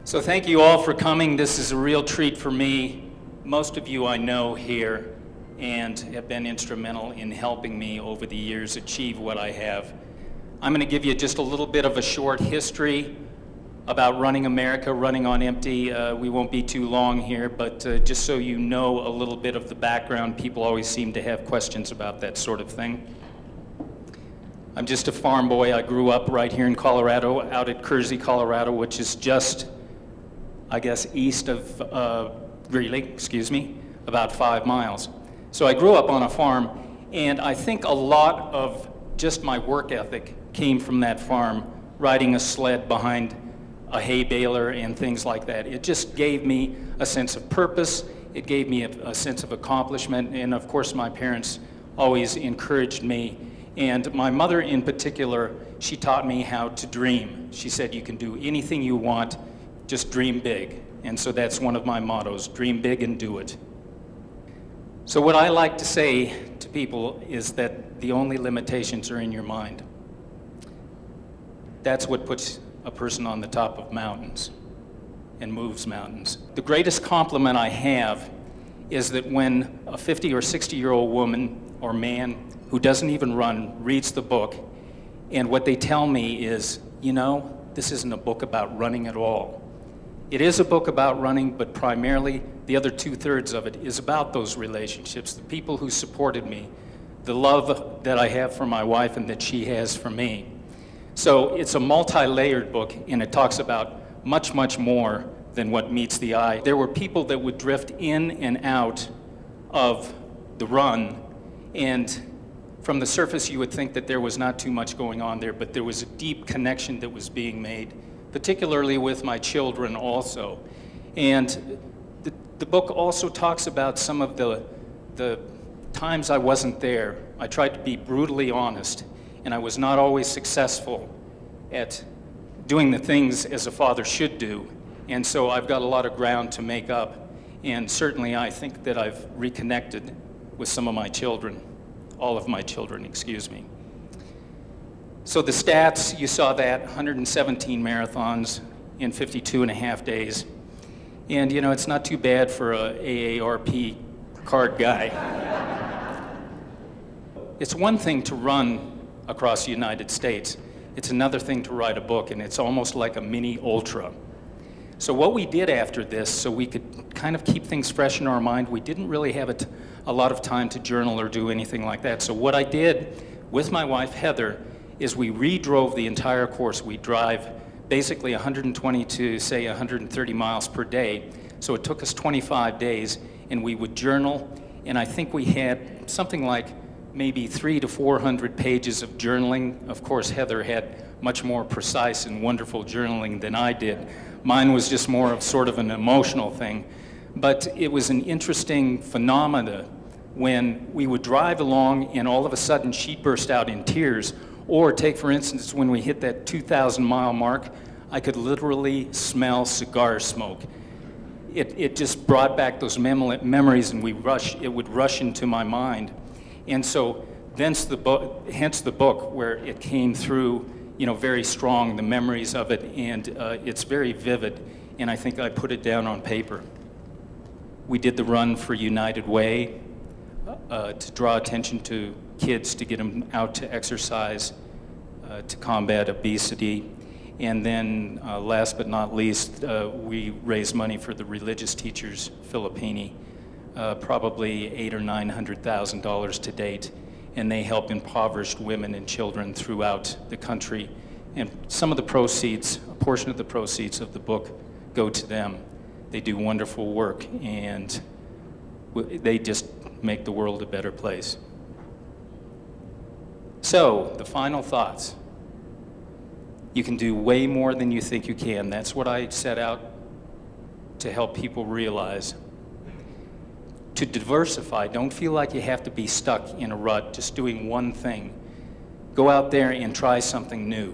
So thank you all for coming. This is a real treat for me. Most of you I know here and have been instrumental in helping me over the years achieve what I have. I'm going to give you just a little bit of a short history about running America, running on empty. We won't be too long here, but just so you know a little bit of the background, people always seem to have questions about that sort of thing. I'm just a farm boy. I grew up right here in Colorado, out at Kersey, Colorado, which is just, I guess, east of Greeley, about 5 miles. So I grew up on a farm, and I think a lot of just my work ethic came from that farm, riding a sled behind a hay baler and things like that. It just gave me a sense of purpose. It gave me a sense of accomplishment, and of course my parents always encouraged me. And my mother in particular, she taught me how to dream. She said, you can do anything you want, just dream big. And so that's one of my mottos, dream big and do it. So what I like to say to people is that the only limitations are in your mind. That's what puts a person on the top of mountains and moves mountains. The greatest compliment I have is that when a 50 or 60-year-old woman or man who doesn't even run reads the book, and what they tell me is, you know, this isn't a book about running at all. It is a book about running, but primarily the other 2/3 of it is about those relationships, the people who supported me, the love that I have for my wife and that she has for me. So it's a multi-layered book, and it talks about much, much more than what meets the eye. There were people that would drift in and out of the run, and from the surface you would think that there was not too much going on there, but there was a deep connection that was being made, particularly with my children also. And the book also talks about some of the times I wasn't there. I tried to be brutally honest, and I was not always successful at doing the things as a father should do. And so I've got a lot of ground to make up, and certainly I think that I've reconnected with some of my children, all of my children, excuse me. So the stats, you saw that, 117 marathons in 52.5 days. And you know, it's not too bad for a AARP card guy. It's one thing to run across the United States. It's another thing to write a book, and it's almost like a mini ultra. So what we did after this, so we could kind of keep things fresh in our mind, we didn't really have a lot of time to journal or do anything like that. So what I did with my wife, Heather, is we redrove the entire course. We drive basically 120 to, say, 130 miles per day. So it took us 25 days, and we would journal, and I think we had something like maybe 300 to 400 pages of journaling. Of course, Heather had much more precise and wonderful journaling than I did. Mine was just more of sort of an emotional thing. But it was an interesting phenomena when we would drive along and all of a sudden she'd burst out in tears. Or take, for instance, when we hit that 2,000-mile mark, I could literally smell cigar smoke. It just brought back those memories, and it would rush into my mind. And so hence the book, where it came through, you know, very strong, the memories of it, and it's very vivid, and I think I put it down on paper. We did the run for United Way to draw attention to kids, to get them out to exercise, to combat obesity. And then last but not least, we raised money for the religious teachers, Filippini, probably $800,000 or $900,000 to date. And they help impoverished women and children throughout the country. And some of the proceeds, a portion of the proceeds of the book, go to them. They do wonderful work, and they just make the world a better place. So, the final thoughts. You can do way more than you think you can. That's what I set out to help people realize. To diversify, don't feel like you have to be stuck in a rut, just doing one thing. Go out there and try something new.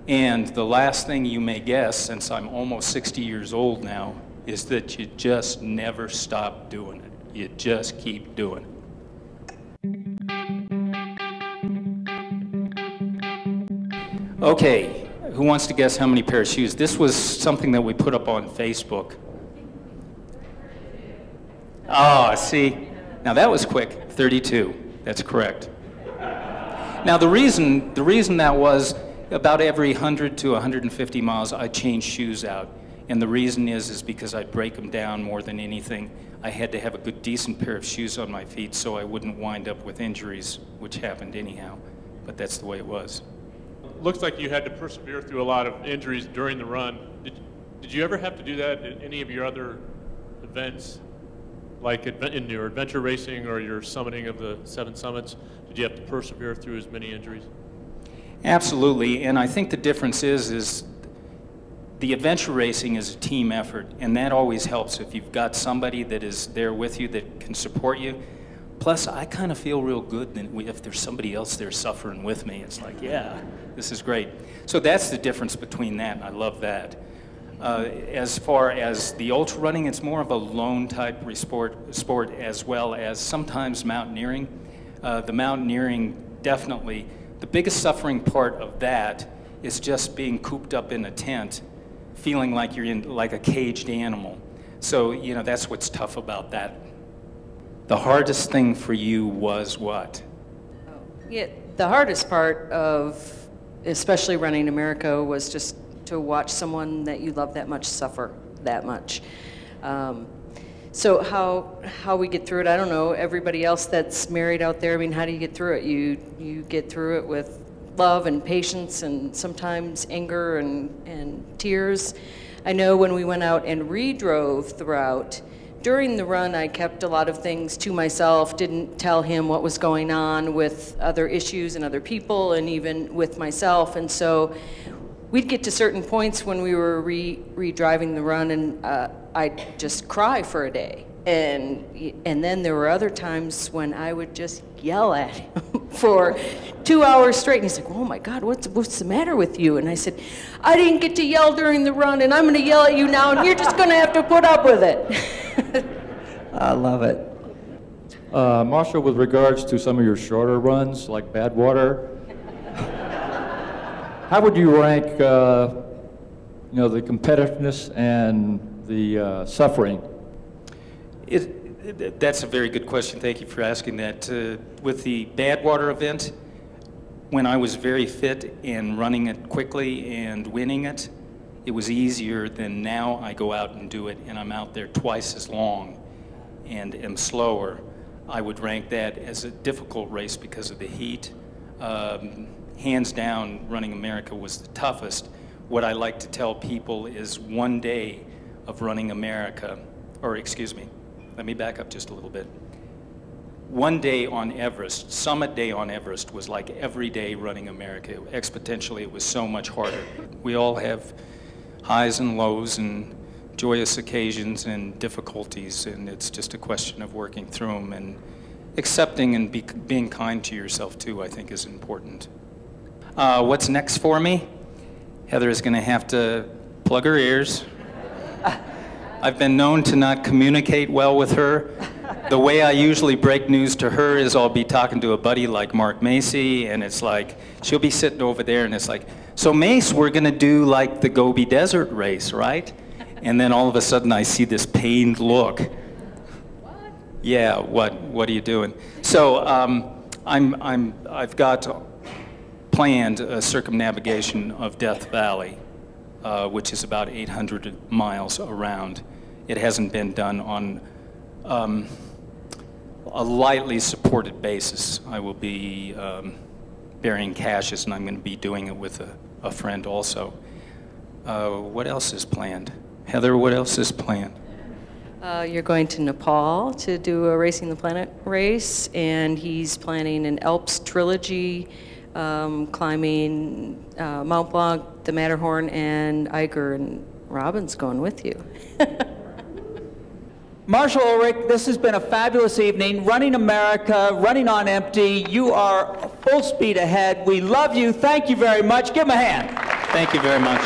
And the last thing you may guess, since I'm almost 60 years old now, is that you just never stop doing it. You just keep doing it. Okay, Who wants to guess how many pair of shoes? This was something that we put up on Facebook. Oh, see? Now that was quick. 32. That's correct. Now the reason that was, about every 100 to 150 miles, I changed shoes out. And the reason is because I'd break them down more than anything. I had to have a good, decent pair of shoes on my feet so I wouldn't wind up with injuries, which happened anyhow. But that's the way it was. Looks like you had to persevere through a lot of injuries during the run. Did you ever have to do that in any of your other events? Like in your adventure racing or your summiting of the 7 summits? Did you have to persevere through as many injuries? Absolutely, and I think the difference is the adventure racing is a team effort, and that always helps if you've got somebody that is there with you that can support you. Plus, I kind of feel real good if there's somebody else there suffering with me. It's like, yeah, this is great. So that's the difference between that, and I love that. As far as the ultra running, it's more of a lone type sport as well as sometimes mountaineering. The mountaineering, definitely, the biggest suffering part of that is just being cooped up in a tent, feeling like you're in like a caged animal. So, you know, that's what's tough about that. The hardest thing for you was what? Yeah, the hardest part of, especially running America, was just to watch someone that you love that much suffer that much. So how we get through it, I don't know. Everybody else that's married out there, I mean, how do you get through it? You get through it with love and patience and sometimes anger and tears. I know when we went out and redrove the route, during the run I kept a lot of things to myself, didn't tell him what was going on with other issues and other people and even with myself. And so we'd get to certain points when we were re-driving the run and I'd just cry for a day. And then there were other times when I would just yell at him for 2 hours straight. And he's like, oh my God, what's the matter with you? And I said, I didn't get to yell during the run and I'm gonna yell at you now and you're just gonna have to put up with it. I love it. Marshall, with regards to some of your shorter runs, like Badwater, how would you rank, you know, the competitiveness and the suffering? That's a very good question. Thank you for asking that. With the Badwater event, when I was very fit and running it quickly and winning it, it was easier than now I go out and do it and I'm out there twice as long and am slower. I would rank that as a difficult race because of the heat. Hands down, running America was the toughest. What I like to tell people is one day of running America, or excuse me, let me back up just a little bit. One day on Everest, summit day on Everest, was like every day running America. Exponentially, it was so much harder. We all have highs and lows and joyous occasions and difficulties, and it's just a question of working through them and accepting and being kind to yourself too, I think is important. What's next for me? Heather is going to have to plug her ears. I've been known to not communicate well with her. The way I usually break news to her is I'll be talking to a buddy like Mark Macy, and it's like, she'll be sitting over there, and it's like, so Mace, we're going to do like the Gobi Desert race, right? And then all of a sudden I see this pained look. What? Yeah, what are you doing? So I've got planned a circumnavigation of Death Valley, which is about 800 miles around. It hasn't been done on a lightly supported basis. I will be burying caches, and I'm going to be doing it with a friend also. What else is planned? Heather, what else is planned? You're going to Nepal to do a Racing the Planet race, and he's planning an Alps trilogy, climbing Mount Blanc, the Matterhorn, and Eiger, and Robin's going with you. Marshall Ulrich, this has been a fabulous evening. Running America, running on empty. You are full speed ahead. We love you. Thank you very much. Give him a hand. Thank you very much.